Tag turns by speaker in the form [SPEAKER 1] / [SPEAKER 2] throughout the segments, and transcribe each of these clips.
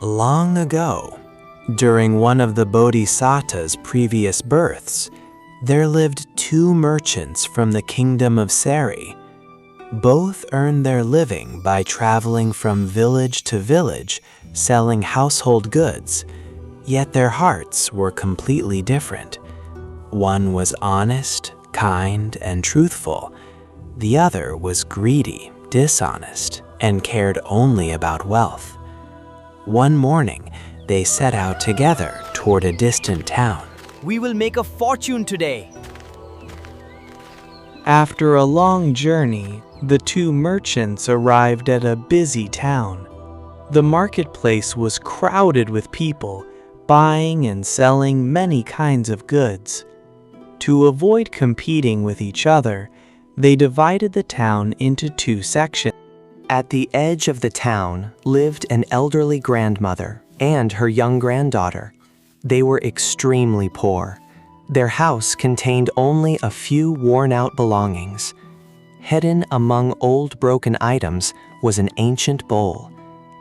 [SPEAKER 1] Long ago, during one of the Bodhisattva's previous births, there lived two merchants from the kingdom of Seri. Both earned their living by traveling from village to village, selling household goods, yet their hearts were completely different. One was honest, kind, and truthful. The other was greedy, dishonest, and cared only about wealth. One morning, they set out together toward a distant town.
[SPEAKER 2] We will make a fortune today.
[SPEAKER 3] After a long journey, the two merchants arrived at a busy town. The marketplace was crowded with people, buying and selling many kinds of goods. To avoid competing with each other, they divided the town into two sections.
[SPEAKER 4] At the edge of the town lived an elderly grandmother and her young granddaughter. They were extremely poor. Their house contained only a few worn-out belongings. Hidden among old broken items was an ancient bowl.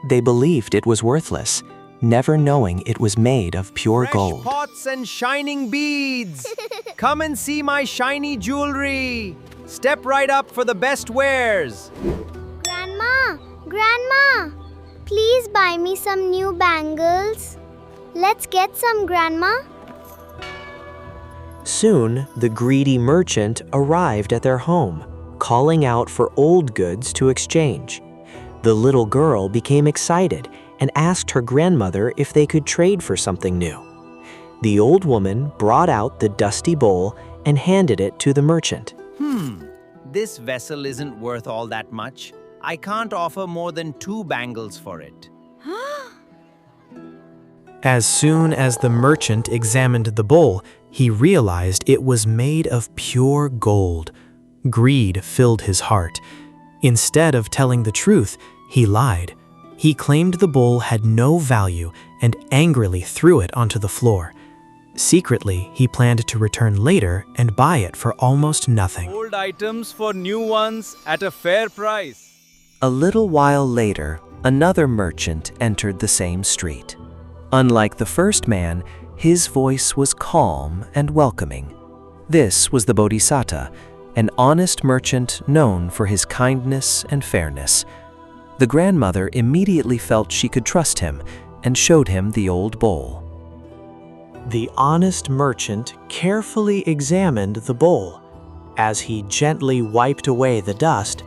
[SPEAKER 4] They believed it was worthless, never knowing it was made of pure gold.
[SPEAKER 2] Fresh pots and shining beads. Come and see my shiny jewelry. Step right up for the best wares.
[SPEAKER 5] Grandma, please buy me some new bangles. Let's get some, Grandma.
[SPEAKER 4] Soon, the greedy merchant arrived at their home, calling out for old goods to exchange. The little girl became excited and asked her grandmother if they could trade for something new. The old woman brought out the dusty bowl and handed it to the merchant.
[SPEAKER 2] This vessel isn't worth all that much. I can't offer more than 2 bangles for it.
[SPEAKER 1] As soon as the merchant examined the bowl, he realized it was made of pure gold. Greed filled his heart. Instead of telling the truth, he lied. He claimed the bowl had no value and angrily threw it onto the floor. Secretly, he planned to return later and buy it for almost nothing.
[SPEAKER 2] Old items for new ones at a fair price.
[SPEAKER 4] A little while later, another merchant entered the same street. Unlike the first man, his voice was calm and welcoming. This was the Bodhisattva, an honest merchant known for his kindness and fairness. The grandmother immediately felt she could trust him and showed him the old bowl.
[SPEAKER 1] The honest merchant carefully examined the bowl. As he gently wiped away the dust,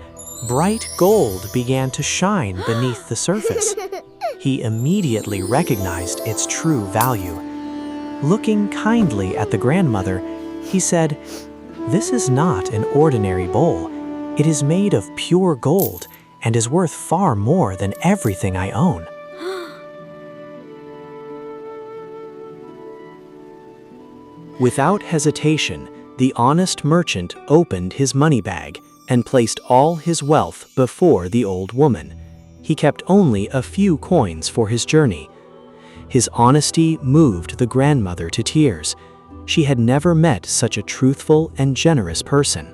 [SPEAKER 1] bright gold began to shine beneath the surface. He immediately recognized its true value. Looking kindly at the grandmother, he said, "This is not an ordinary bowl. It is made of pure gold and is worth far more than everything I own." Without hesitation, the honest merchant opened his money bag and placed all his wealth before the old woman. He kept only a few coins for his journey. His honesty moved the grandmother to tears. She had never met such a truthful and generous person.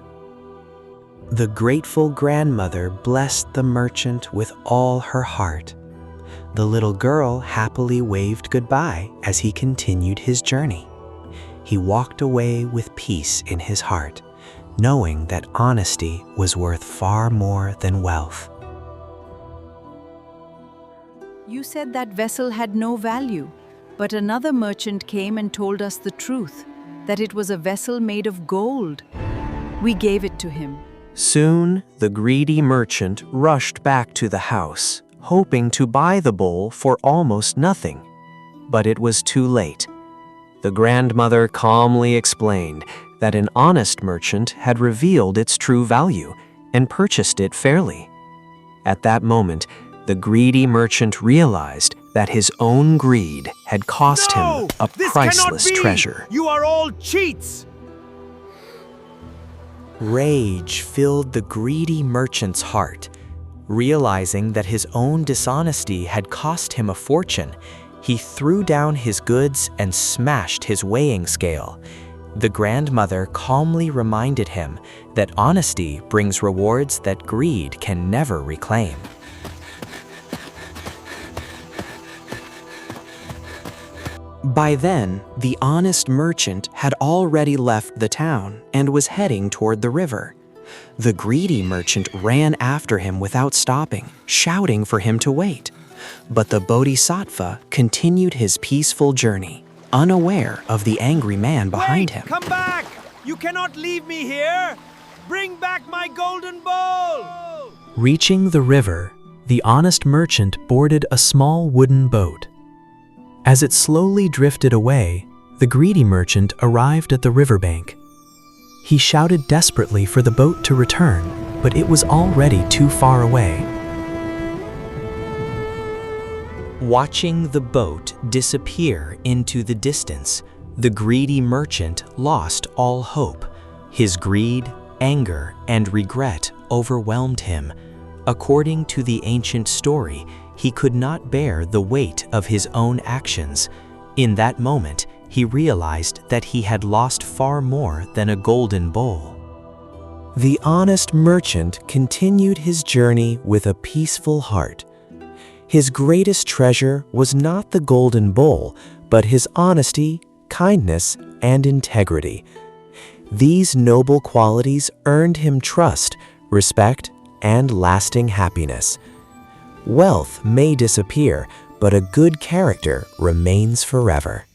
[SPEAKER 1] The grateful grandmother blessed the merchant with all her heart. The little girl happily waved goodbye as he continued his journey. He walked away with peace in his heart, knowing that honesty was worth far more than wealth.
[SPEAKER 6] You said that vessel had no value, but another merchant came and told us the truth, that it was a vessel made of gold. We gave it to him.
[SPEAKER 4] Soon, the greedy merchant rushed back to the house, hoping to buy the bowl for almost nothing. But it was too late. The grandmother calmly explained that an honest merchant had revealed its true value and purchased it fairly. At that moment, the greedy merchant realized that his own greed had cost him a priceless treasure.
[SPEAKER 2] You are all cheats!
[SPEAKER 4] Rage filled the greedy merchant's heart. Realizing that his own dishonesty had cost him a fortune, he threw down his goods and smashed his weighing scale. The grandmother calmly reminded him that honesty brings rewards that greed can never reclaim. By then, the honest merchant had already left the town and was heading toward the river. The greedy merchant ran after him without stopping, shouting for him to wait. But the bodhisattva continued his peaceful journey, unaware of the angry man behind him.
[SPEAKER 2] Come back! You cannot leave me here! Bring back my golden bowl!
[SPEAKER 1] Reaching the river, the honest merchant boarded a small wooden boat. As it slowly drifted away, the greedy merchant arrived at the riverbank. He shouted desperately for the boat to return, but it was already too far away. Watching the boat disappear into the distance, the greedy merchant lost all hope. His greed, anger, and regret overwhelmed him. According to the ancient story, he could not bear the weight of his own actions. In that moment, he realized that he had lost far more than a golden bowl.
[SPEAKER 3] The honest merchant continued his journey with a peaceful heart. His greatest treasure was not the golden bowl, but his honesty, kindness, and integrity. These noble qualities earned him trust, respect, and lasting happiness. Wealth may disappear, but a good character remains forever.